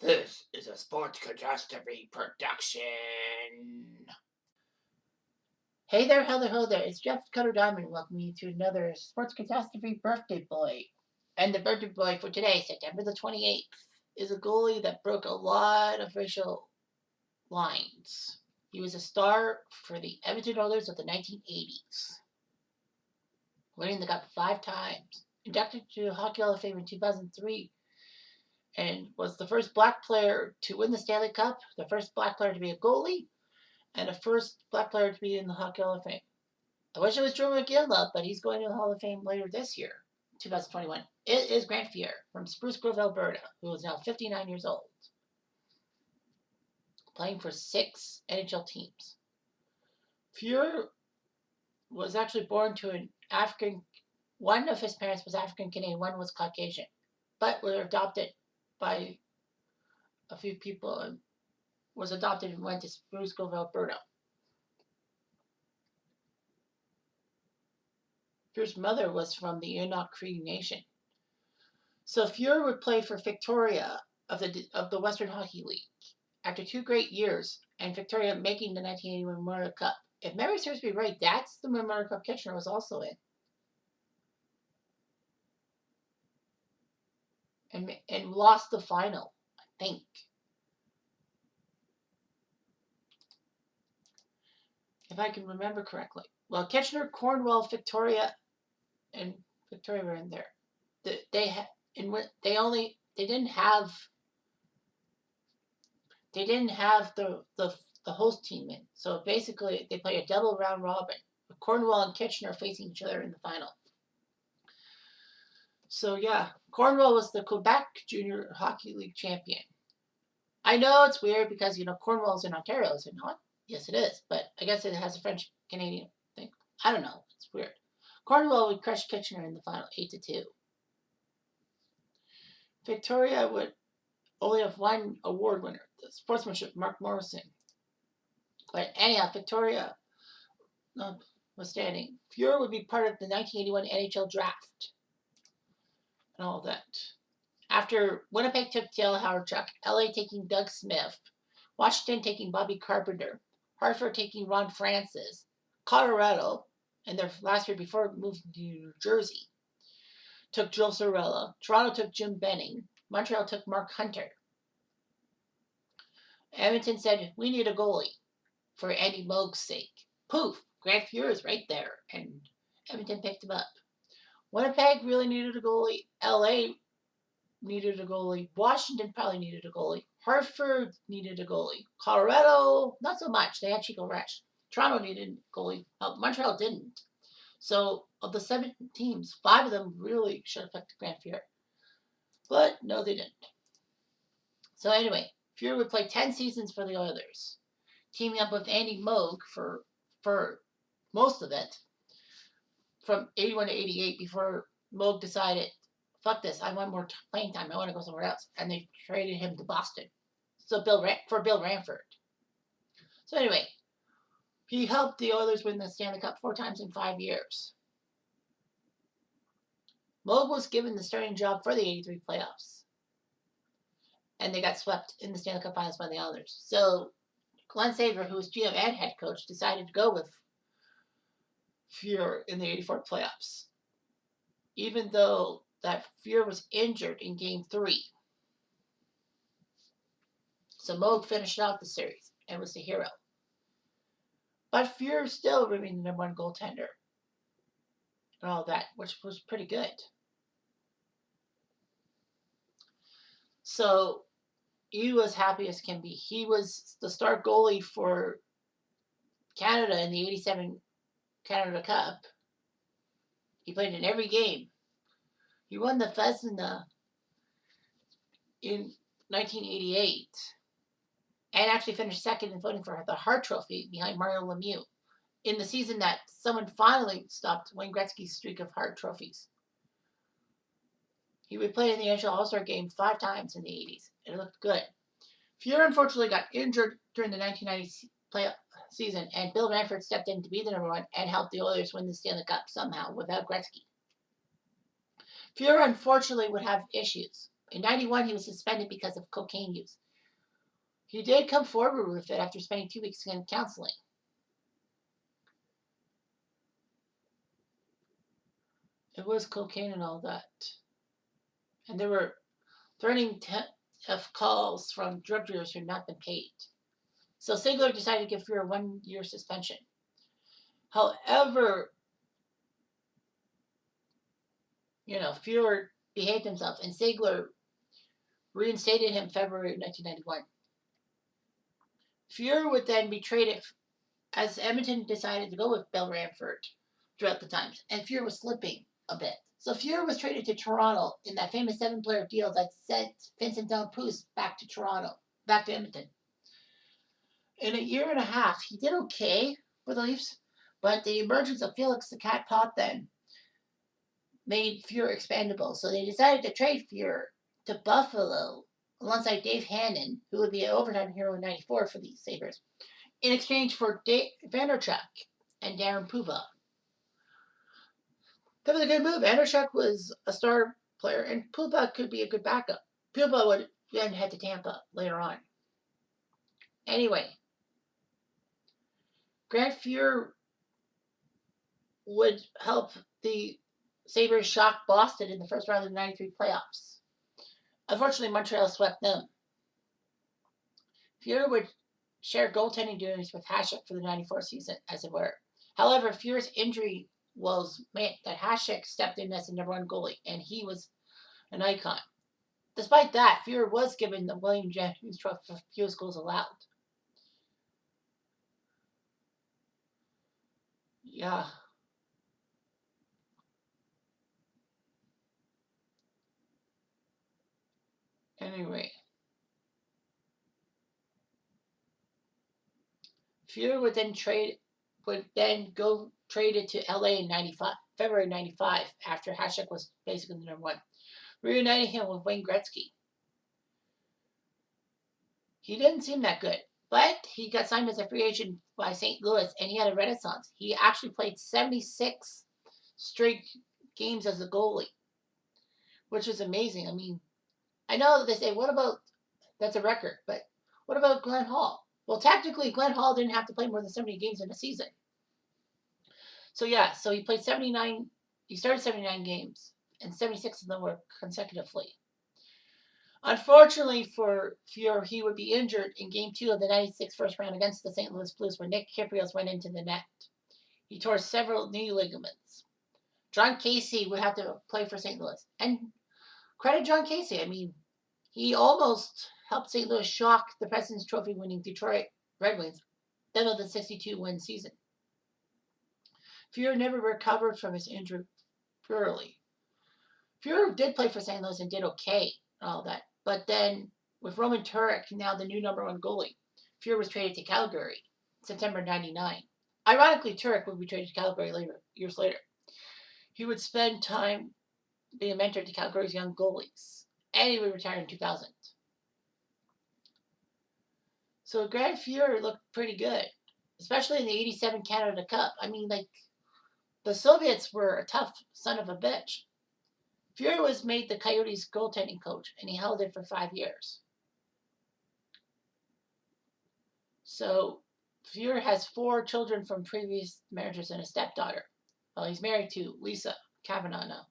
This is a Sports Catastrophe production. Hey there, hello there. It's Jeff Cutter Diamond welcoming you to another Sports Catastrophe Birthday Boy. And the birthday boy for today, September the 28th, is a goalie that broke a lot of racial lines. He was a star for the Edmonton Oilers of the 1980s, winning the Cup 5 times, inducted to Hockey Hall of Fame in 2003, and was the first black player to win the Stanley Cup, the first black player to be a goalie, and the first black player to be in the Hockey Hall of Fame. I wish it was Drew McGinley, but he's going to the Hall of Fame later this year, 2021. It is Grant FUhr from Spruce Grove, Alberta, who is now 59 years old, playing for 6 NHL teams. FUhr was actually born to an African. One of his parents was African Canadian, one was Caucasian, but were adopted by a few people and was adopted and went to Spruce Grove, Alberta. FUhr's mother was from the Inuk Cree Nation. So FUhr would play for Victoria of the Western Hockey League after 2 great years, and Victoria making the 1981 Memorial Cup. If memory serves me right, that's the Memorial Cup Kitchener was also in, and lost the final, I think. If I can remember correctly. Well, Kitchener, Cornwall, Victoria, and Victoria were in there. They didn't have the host team in. So basically, they play a double round robin, with Cornwall and Kitchener facing each other in the final. So yeah, Cornwall was the Quebec Junior Hockey League champion. I know it's weird because Cornwall's in Ontario, is it not? Yes, it is, but I guess it has a French Canadian thing. I don't know. It's weird. Cornwall would crush Kitchener in the final, 8-2. Victoria would only have one award winner, the sportsmanship, Mark Morrison. But anyhow, Victoria was standing. FUhr would be part of the 1981 NHL draft and all that. After Winnipeg took Dale Hawerchuk, LA taking Doug Smith, Washington taking Bobby Carpenter, Hartford taking Ron Francis, Colorado, and their last year before moving to New Jersey, took Joe Sorella, Toronto took Jim Benning, Montreal took Mark Hunter. Edmonton said, we need a goalie for Andy Moog's sake. Poof, Grant FUhr is right there, and Edmonton picked him up. Winnipeg really needed a goalie. LA needed a goalie. Washington probably needed a goalie. Hartford needed a goalie. Colorado, not so much. They had Chico Resch. Toronto needed a goalie. Montreal didn't. So of the 7 teams, 5 of them really should have picked Grant FUhr. But no, they didn't. So anyway, FUhr would play 10 seasons for the Oilers, teaming up with Andy Moog for most of it, from 81 to 88, before Moog decided, fuck this, I want more playing time, I want to go somewhere else, and they traded him to Boston. So Bill Ranford. So anyway, he helped the Oilers win the Stanley Cup 4 times in 5 years. Moog was given the starting job for the 83 playoffs, and they got swept in the Stanley Cup Finals by the Oilers. So Glenn Saver, who was GM and head coach, decided to go with FUhr in the 84 playoffs, even though that FUhr was injured in Game 3. So Moog finished out the series and was the hero. But FUhr still remained the #1 goaltender and all that, which was pretty good. So he was happy as can be. He was the star goalie for Canada in the 87 Canada Cup. He played in every game. He won the Vezina in 1988 and actually finished second in voting for the Hart Trophy behind Mario Lemieux in the season that someone finally stopped Wayne Gretzky's streak of Hart trophies. He would play in the NHL All-Star Game 5 times in the 80s. It looked good. FUhr unfortunately got injured during the 1990 playoff season, and Bill Ranford stepped in to be the #1 and helped the Oilers win the Stanley Cup somehow without Gretzky. FUhr unfortunately would have issues, In 91, he was suspended because of cocaine use. He did come forward with it after spending 2 weeks in counseling. It was cocaine and all that. And there were threatening of calls from drug dealers who had not been paid. So Ziegler decided to give FUhr a 1-year suspension. However, FUhr behaved himself, and Ziegler reinstated him February 1991. FUhr would then be traded, as Edmonton decided to go with Bill Ranford throughout the times, and FUhr was slipping a bit. So FUhr was traded to Toronto in that famous 7-player deal that sent Vincent Delpous back to Edmonton. In a year and a half, he did okay for the Leafs, but the emergence of Felix the Cat Pot then made FUhr expandable. So they decided to trade FUhr to Buffalo alongside Dave Hannon, who would be an overtime hero in '94 for the Sabres, in exchange for Dave Vanderchuk and Darren Puba. That was a good move. Vanderchuk was a star player, and Puba could be a good backup. Puba would then head to Tampa later on. Anyway, Grant Fuhr would help the Sabres shock Boston in the first round of the '93 playoffs. Unfortunately, Montreal swept them. Fuhr would share goaltending duties with Hasek for the '94 season, as it were. However, Fuhr's injury was meant that Hasek stepped in as the #1 goalie, and he was an icon. Despite that, Fuhr was given the William Jennings Trophy for fewest goals allowed. Yeah. Anyway. Fuhr would then go traded to LA in February '95, after Hasek was basically the #1, reuniting him with Wayne Gretzky. He didn't seem that good, but he got signed as a free agent by St. Louis, and he had a renaissance. He actually played 76 straight games as a goalie, which was amazing. I mean, I know they say, that's a record, but what about Glenn Hall? Well, technically, Glenn Hall didn't have to play more than 70 games in a season. So he played 79. He started 79 games, and 76 of them were consecutively. Unfortunately for Fuhr, he would be injured in Game 2 of the '96 first round against the St. Louis Blues, where Nick Kypreos went into the net. He tore several knee ligaments. John Casey would have to play for St. Louis. And credit John Casey. I mean, he almost helped St. Louis shock the President's Trophy winning Detroit Red Wings, then of the 62-win season. Fuhr never recovered from his injury purely. Fuhr did play for St. Louis and did okay and all that. But then, with Roman Turek now the new #1 goalie, Fuhr was traded to Calgary September '99. Ironically, Turek would be traded to Calgary years later. He would spend time being a mentor to Calgary's young goalies, and he would retire in 2000. So Grant Fuhr looked pretty good, especially in the '87 Canada Cup. I mean, the Soviets were a tough son of a bitch. Fuhr was made the Coyotes' goaltending coach, and he held it for 5 years. So Fuhr has 4 children from previous marriages and a stepdaughter. Well, he's married to Lisa Kavanaugh now.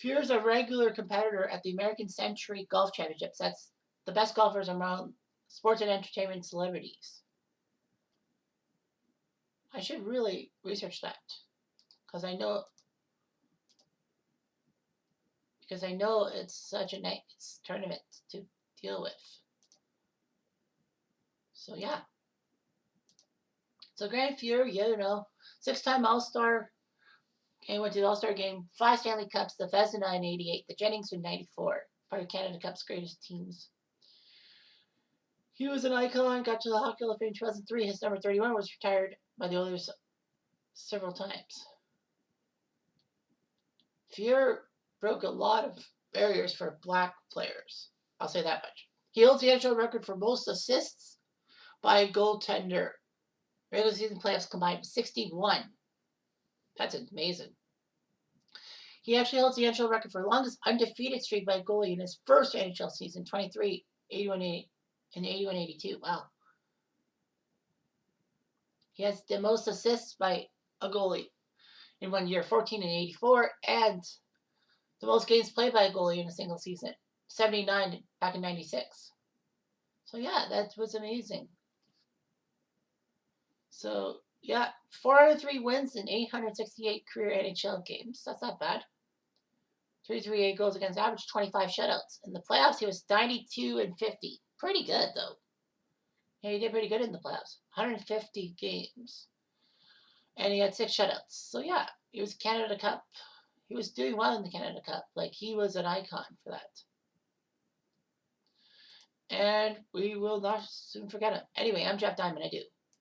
Fuhr is a regular competitor at the American Century Golf Championships. That's the best golfers around sports and entertainment celebrities. I should really research that, because I know it's such a nice tournament to deal with. So yeah. So Grant Fuhr, 6-time All-Star, and went to the All-Star game, 5 Stanley Cups, the Vezina in '88, the Jennings in '94, part of Canada Cup's greatest teams. He was an icon, got to the Hockey Hall of Fame in 2003. His number 31 was retired by the Oilers several times. Fuhr broke a lot of barriers for black players. I'll say that much. He holds the NHL record for most assists by a goaltender. Regular season playoffs combined 61. That's amazing. He actually holds the NHL record for longest undefeated streak by a goalie in his first NHL season, 23, 81, 80, and 81, 82. Wow. He has the most assists by a goalie in 1 year, 14 and 84, and the most games played by a goalie in a single season, 79 back in 96. So yeah, that was amazing. So yeah, 403 wins in 868 career NHL games. That's not bad. 338 goals against average, 25 shutouts. In the playoffs, he was 92 and 50. Pretty good though. Yeah, he did pretty good in the playoffs. 150 games, and he had 6 shutouts. So yeah, he was Canada Cup. He was doing well in the Canada Cup. Like, he was an icon for that. And we will not soon forget him. Anyway, I'm Jeff Diamond. I do.